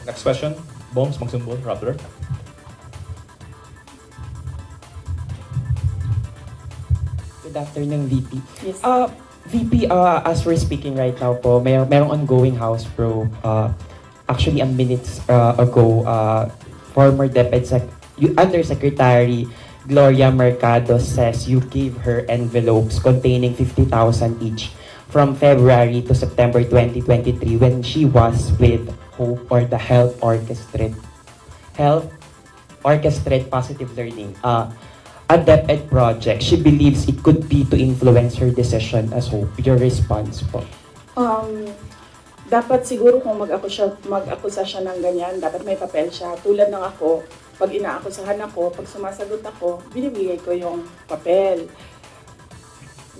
Next question, Boms Magsumbol, Rappler. Good afternoon, VP. Yes. VP, as we're speaking right now po, merong ongoing House probe. Actually, a minutes ago, former Undersecretary Gloria Mercado says you gave her envelopes containing 50,000 each from February to September 2023 when she was with HOPE, or the Health Orchestrate Positive Learning. A DepEd project, she believes it could be to influence her decision as HOPE. Your response po? Dapat siguro kung mag-akusa siya ng ganyan, dapat may papel siya. Tulad ng ako, pag inaakusahan ako, pag sumasagot ako, binibigay ko yung papel.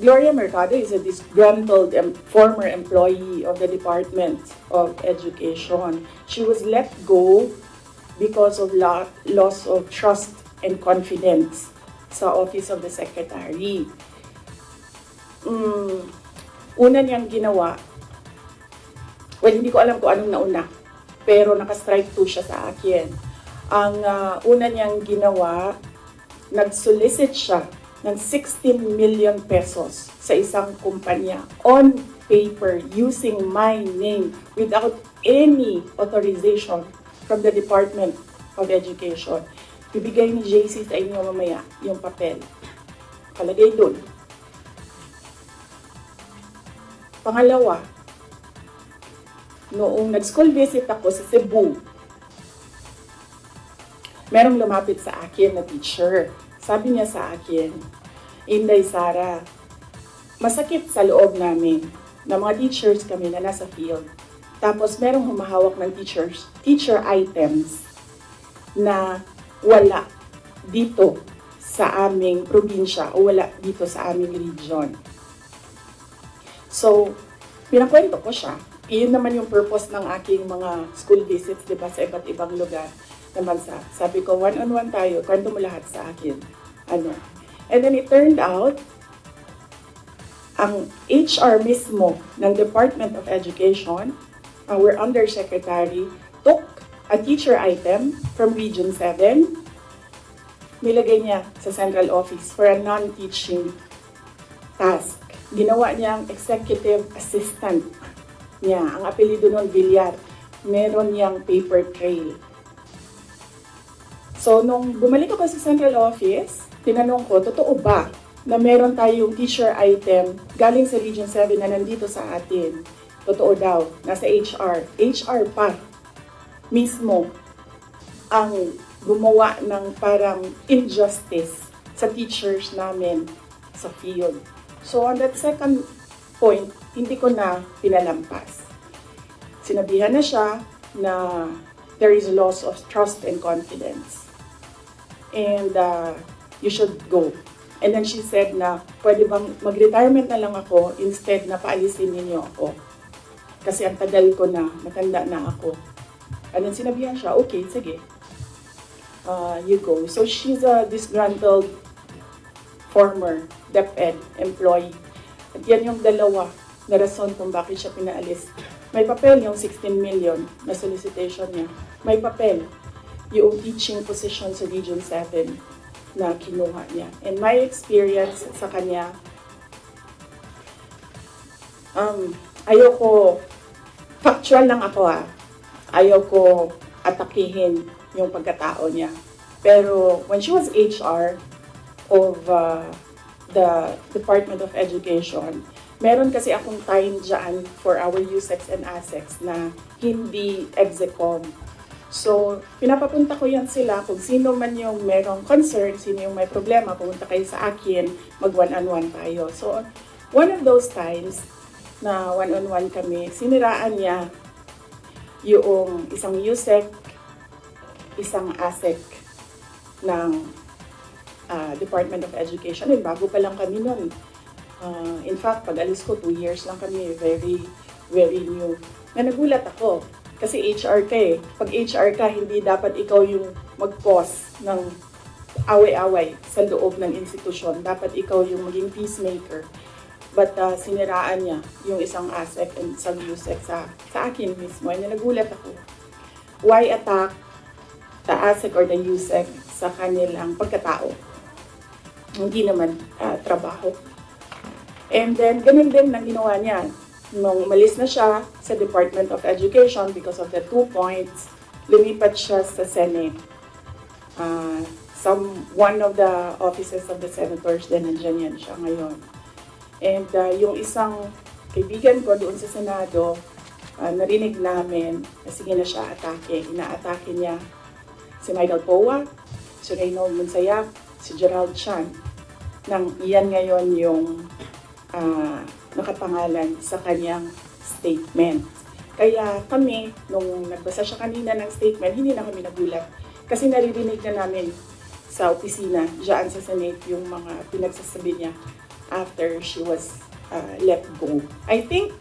Gloria Mercado is a disgruntled former employee of the Department of Education. She was let go because of loss of trust and confidence sa Office of the Secretary. Una niyang ginawa, well, hindi ko alam kung anong nauna, pero naka-strike 2 siya sa akin. Ang una niyang ginawa, nag-solicit siya ng 16 million pesos sa isang kumpanya on paper using my name without any authorization from the Department of Education. Bibigay ni JC sa inyo mamaya yung papel. Kalagay doon. Pangalawa, noong nag-school visit ako sa Cebu, merong lumapit sa akin na teacher. Sabi niya sa akin, Inday Sara, masakit sa loob namin na mga teachers kami na nasa field. Tapos merong humahawak ng teacher items na wala dito sa aming probinsya o wala dito sa aming region. So, pinakwento ko siya. Iyon naman yung purpose ng aking mga school visits, di ba, sa iba't ibang lugar ng bansa. Sabi ko, one-on-one tayo, kwento mo lahat sa akin. And then it turned out, ang HR mismo ng Department of Education, our Undersecretary, took a teacher item from Region 7, nilagay niya sa central office for a non-teaching task. Ginawa niyang executive assistant niya. Ang apelido nun, Villar. Meron niyang paper trail. So, nung bumalik ako sa central office, tinanong ko, totoo ba na meron tayong teacher item galing sa Region 7 na nandito sa atin? Totoo daw, nasa HR. HR pa mismo ang gumawa ng parang injustice sa teachers namin sa field. So on that second point, hindi ko na pinalampas. Sinabihan na siya na there is loss of trust and confidence. And you should go. And then she said na, pwede bang mag-retirement na lang ako instead na paalisin ninyo ako. Kasi ang tagal ko na, matanda na ako. And then sinabihan siya, okay, sige. You go. So she's a disgruntled former DepEd employee. At yan yung dalawa na rason kung bakit siya pinaalis. May papel yung 16 million na solicitation niya. May papel yung teaching position sa Region 7 na kinuha niya. And my experience sa kanya, ayoko, factual lang ako ayaw ko atakihin yung pagkatao niya. Pero when she was HR of the Department of Education, meron kasi akong time dyan for our USEX and ASEX na hindi execom. So, pinapapunta ko yan sila kung sino man yung merong concern, sino yung may problema, pumunta kayo sa akin, mag one-on-one tayo. So, one of those times na one-on-one kami, siniraan niya yung isang USEC, isang ASEC ng Department of Education. And bago pa lang kami nun. In fact, pag alis ko, 2 years lang kami, very, very new. Na nagulat ako, kasi HR ka eh. Pag HR ka, hindi dapat ikaw yung mag-cause ng away-away sa loob ng institusyon. Dapat ikaw yung maging peacemaker. But siniraan niya yung isang ASEC and isang USEC sa akin mismo. And nagulat ako. why attack the ASEC or the USEC sa kanilang pagkatao? Hindi naman trabaho. And then, ganun din ang ginawa niya. Nung umalis na siya sa Department of Education because of the 2 points, lumipat siya sa Senate. One of the offices of the senators, then nandiyan yan siya ngayon. And yung isang kaibigan ko doon sa Senado, narinig namin na sige na siya atake. Inaatake niya si Michael Poa, si Reynold Monsayak, si Gerald Chan. Nang iyan ngayon yung nakapangalan sa kanyang statement. Kaya kami, nung nagbasa siya kanina ng statement, hindi na kami nagulat. Kasi naririnig na namin sa opisina, dyan sa Senate, yung mga pinagsasabi niya after she was let go. I think,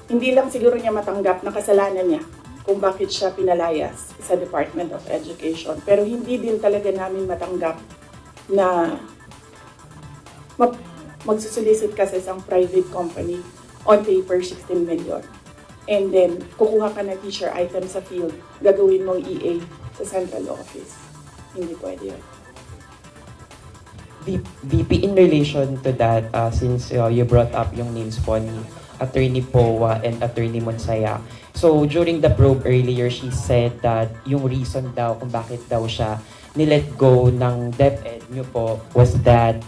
hindi lang siguro niya matanggap na kasalanan niya kung bakit siya pinalayas sa Department of Education. Pero hindi din talaga namin matanggap na magsusolicit ka sa isang private company on paper 16 million. And then, kukuha ka ng teacher item sa field, gagawin mong EA sa central office. Hindi pwede yun. VP, in relation to that, since you brought up yung names po ni Attorney Poa and Attorney Monsaya. So, during the probe earlier, she said that yung reason daw kung bakit daw siya nilet go ng DepEd nyo po was that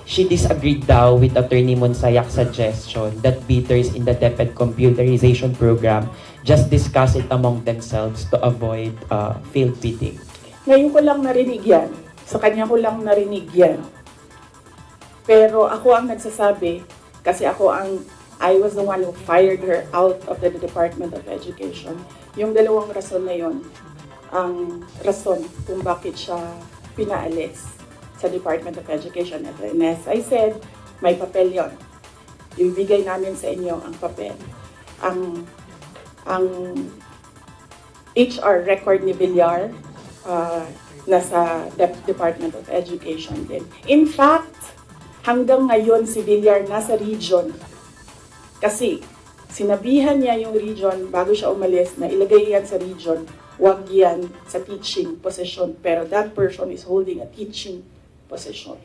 she disagreed daw with Attorney Monsayak's suggestion that bidders in the DepEd computerization program just discuss it among themselves to avoid failed bidding. Ngayon ko lang narinig yan. Sa kanya ko lang narinig yan. Pero ako ang nagsasabi, kasi I was the one who fired her out of the Department of Education. Yung dalawang rason na yon, ang rason kung bakit siya pinaalis sa Department of Education. And as I said, may papel yon. Ibigay namin sa inyo ang papel. Ang HR record ni Villar, nasa Department of Education din. In fact, hanggang ngayon si Villar nasa region. Kasi sinabihan niya yung region bago siya umalis na ilagay yan sa region, wag yan sa teaching position. Pero that person is holding a teaching position.